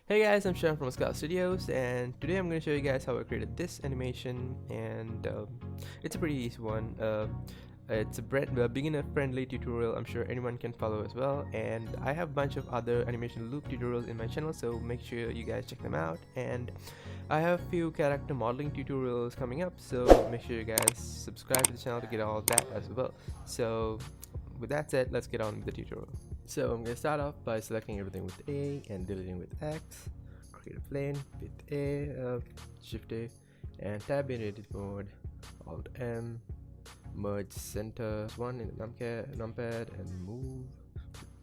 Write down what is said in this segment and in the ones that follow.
Hey guys, I'm Sean from Scout Studios, and today I'm going to show you guys how I created this animation, and it's a pretty easy one. It's a beginner-friendly tutorial. I'm sure anyone can follow as well, and I have a bunch of other animation loop tutorials in my channel, so make sure you guys check them out. And I have a few character modeling tutorials coming up, so make sure you guys subscribe to the channel to get all of that as well. So with that said, let's get on with the tutorial. So I'm going to start off by selecting everything with A and deleting with X. Create a plane with A, Shift A, and tab in edit mode, Alt M, merge center 1 in the numpad, and move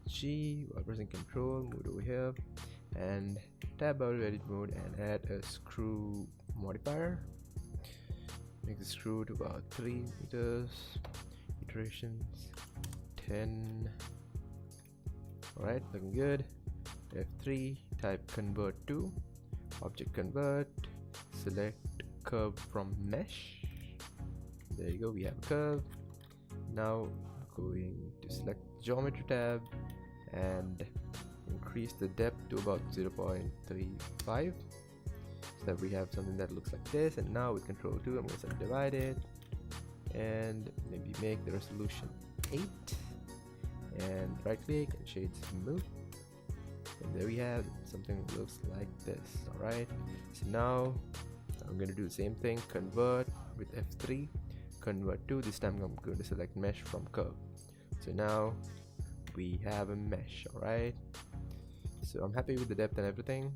G while pressing Control, move it over here, and tab out of edit mode and add a screw modifier. Make the screw to about 3 meters, iterations 10. Alright, looking good. F3, type convert to, object convert, select curve from mesh. There you go, we have a curve. Now going to select geometry tab and increase the depth to about 0.35 so that we have something that looks like this. And now with Control 2, I'm going to subdivide it and maybe make the resolution 8. And right click and shade smooth, and there we have something that looks like this. Alright, so now I'm going to do the same thing, convert with F3, convert to, this time I'm going to select mesh from curve. So now we have a mesh. Alright, so I'm happy with the depth and everything,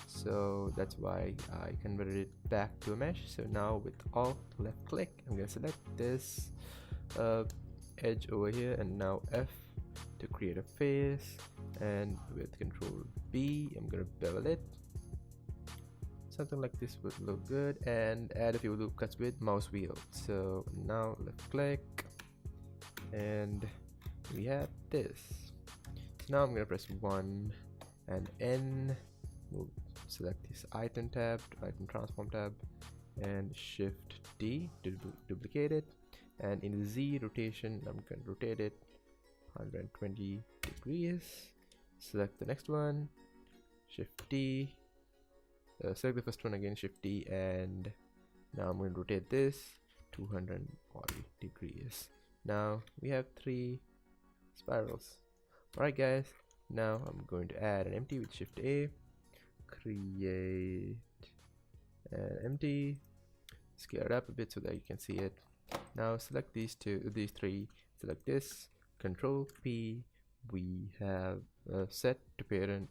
so that's why I converted it back to a mesh. So now with Alt left click, I'm going to select this edge over here, and now F to create a face, and with Control B I'm gonna bevel it. Something like this would look good, and add a few loop cuts with mouse wheel. So now left click and we have this. So now I'm gonna press 1 and N, select this item tab, item transform tab, and Shift D to duplicate it, and in the Z rotation I'm going to rotate it 120 degrees. Select the next one, Shift D, select the first one again, Shift D, and now I'm going to rotate this 240 degrees. Now we have 3 spirals. Alright guys, now I'm going to add an empty with Shift A, create an empty, scale it up a bit so that you can see it. Now select these 3, select this, Control P, we have set parent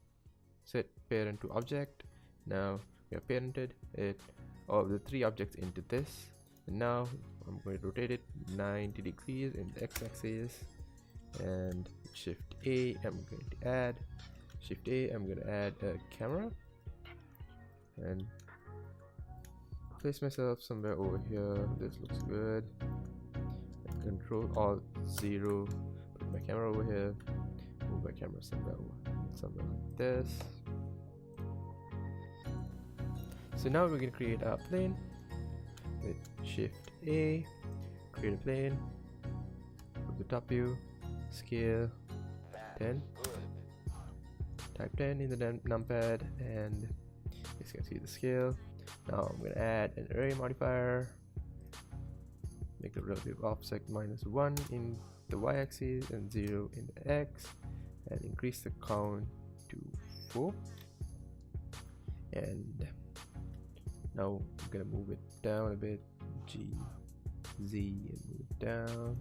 to object. Now we have parented it, all the 3 objects into this, and now I'm going to rotate it 90 degrees in the x-axis, and Shift A I'm going to add a camera, and place myself somewhere over here. This looks good. And Control Alt 0, put my camera over here, move my camera somewhere like this. So now we're going to create a plane with Shift A, create a plane, go to top view, scale 10, type 10 in the numpad, and you can see the scale. Now I'm going to add an array modifier, make the relative offset -1 in the y-axis and 0 in the x, and increase the count to 4. And now I'm gonna move it down a bit, G, Z, and move it down.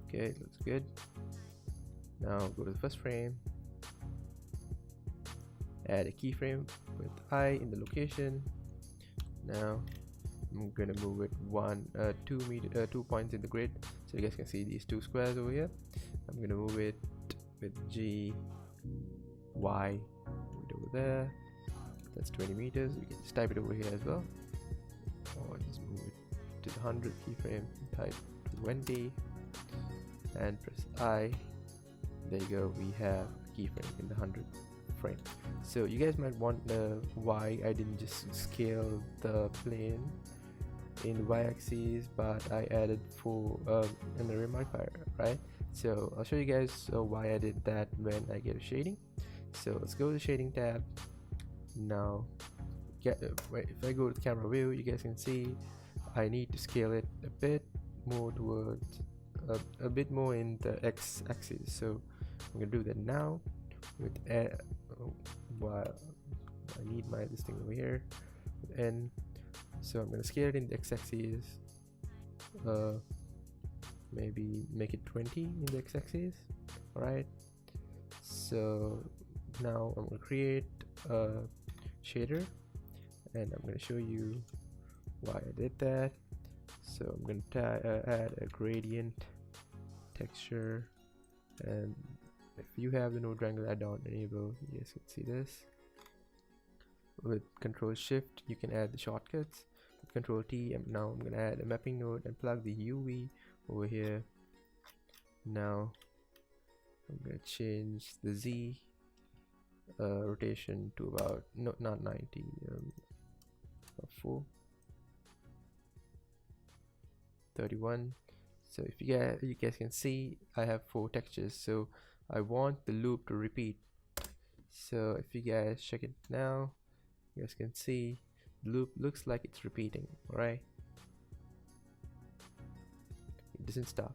Okay, looks good. Now go to the first frame, add a keyframe with I in the location. Now I'm gonna move it 2 points in the grid, so you guys can see these 2 squares over here. I'm gonna move it with G, Y, move it over there. That's 20 meters. You can just type it over here as well, or just move it to the 100 keyframe, type 20, and press I. There you go. We have a keyframe in the 100 frame. So you guys might wonder why I didn't just scale the plane in the y-axis, but I added an array modifier, right? So I'll show you guys why I did that when I get a shading. So let's go to the shading tab. Now if I go to the camera view, you guys can see I need to scale it a bit more towards a bit more in the x-axis. So I'm gonna do that now with while I need this thing over here with n. So I'm gonna scale it in the x-axis, maybe make it 20 in the x-axis. Alright, so now I'm gonna create a shader, and I'm gonna show you why I did that. So I'm gonna add a gradient texture, and if you have the node wrangler add-on enabled, you guys can see this. With Control Shift you can add the shortcuts. With Control T, now I'm gonna add a mapping node and plug the UV over here. Now I'm gonna change the Z rotation to about not 90, 31. So if you guys can see, I have 4 textures, so I want the loop to repeat. So if you guys check it now, you guys can see the loop looks like it's repeating. Alright, it doesn't stop.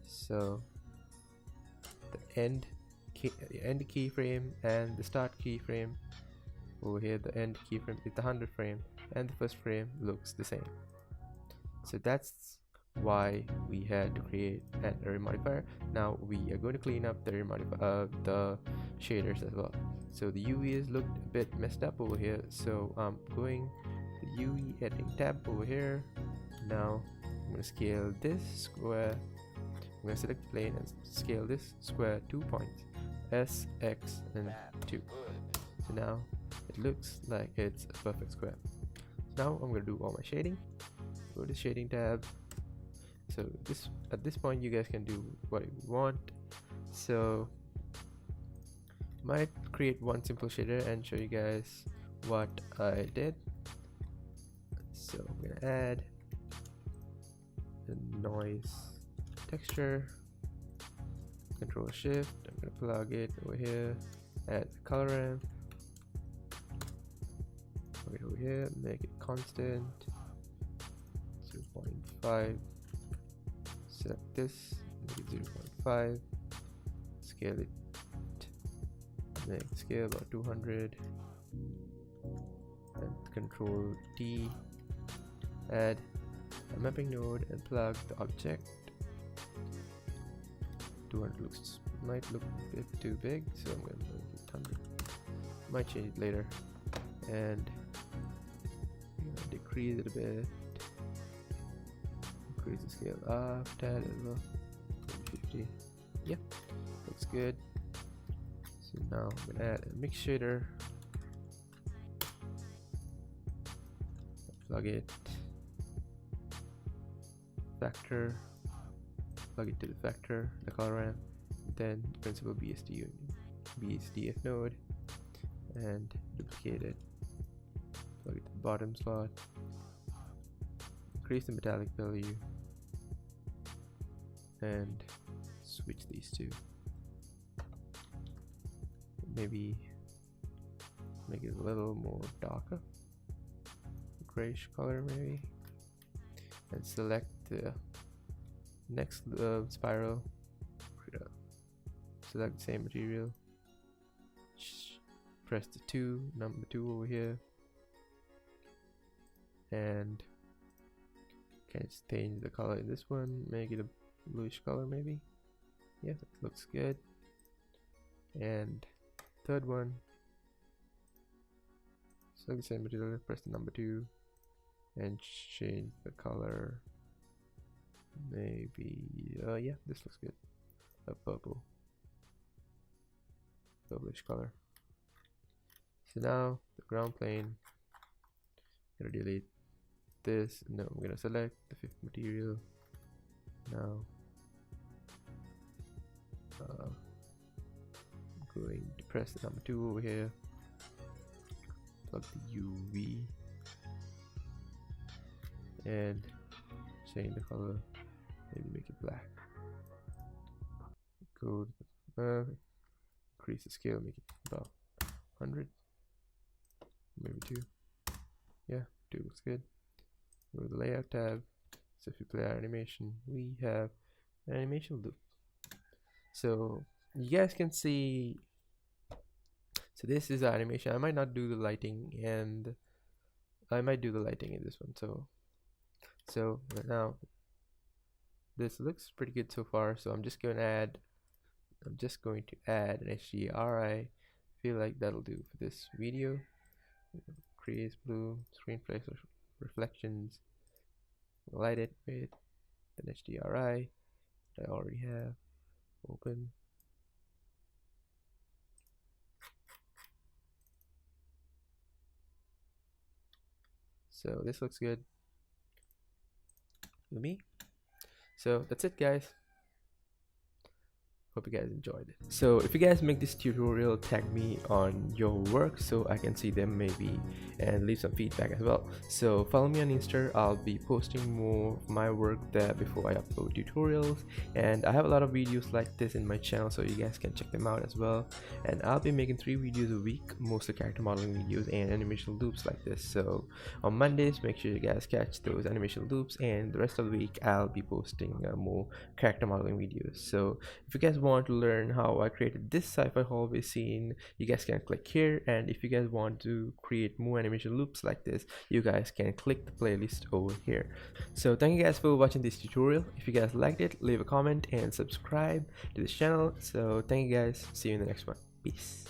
So the end keyframe and the start keyframe over here, the end keyframe is the 100 frame and the first frame looks the same. So that's why we had to create an array modifier. Now we are going to clean up the the shaders as well. So the UVs looked a bit messed up over here, so I'm going the UV editing tab over here. Now I'm going to scale this square. I'm going to select the plane and scale this square 2 points, S, X, and 2. So now it looks like it's a perfect square. Now I'm going to do all my shading. Go to shading tab. So at this point you guys can do what you want. So might create one simple shader and show you guys what I did. So I'm gonna add a noise texture, Control Shift, I'm gonna plug it over here, add the color ramp, plug it over here, make it constant 0.5, select this, make it 0.5, scale it, make scale about 200, and Control T, add a mapping node and plug the object. 200 might look a bit too big, so I'm going to make it 100. Might change it later, and decrease it a bit. Increase the scale up, tad as well. 50. Yeah, looks good. So now I'm gonna add a mix shader. Plug it. Factor. Plug it to the factor, the color ramp. Then principal BSDF node, and duplicate it. Plug it to the bottom slot. Increase the metallic value, and switch these two. Maybe make it a little more darker, grayish color maybe, and select the next spiral. Select the same material, press the number 2 over here, and can change the color in this one, make it a bluish color maybe. Yeah, that looks good. And third one, select the same material, press the number 2, and change the color. Maybe yeah, this looks good. A purplish color. So now the ground plane, I'm gonna delete this. No, I'm gonna select the 5th material. Now I'm going to press the number 2 over here, plug the UV, and change the color, maybe make it black. Go to the increase the scale, make it about 100, maybe 2. Yeah, 2 looks good. Go to the layout tab. So if you play our animation, we have an animation loop. So you guys can see, so this is our animation. I might not do the lighting, and I might do the lighting in this one. So right now this looks pretty good so far. So I'm just going to add an HDRI. Feel like that'll do for this video. Crease blue, screen flex reflections, light it with an HDRI that I already have open. So this looks good to me. So that's it, guys. Hope you guys enjoyed it. So if you guys make this tutorial, tag me on your work so I can see them maybe and leave some feedback as well. So follow me on Insta. I'll be posting more of my work there before I upload tutorials, and I have a lot of videos like this in my channel, so you guys can check them out as well. And I'll be making 3 videos a week, mostly character modeling videos and animation loops like this. So on Mondays, make sure you guys catch those animation loops, and the rest of the week I'll be posting more character modeling videos. So if you guys want to learn how I created this sci-fi hallway scene, you guys can click here, and if you guys want to create more animation loops like this, you guys can click the playlist over here. So thank you guys for watching this tutorial. If you guys liked it, leave a comment and subscribe to this channel. So thank you guys, see you in the next one. Peace.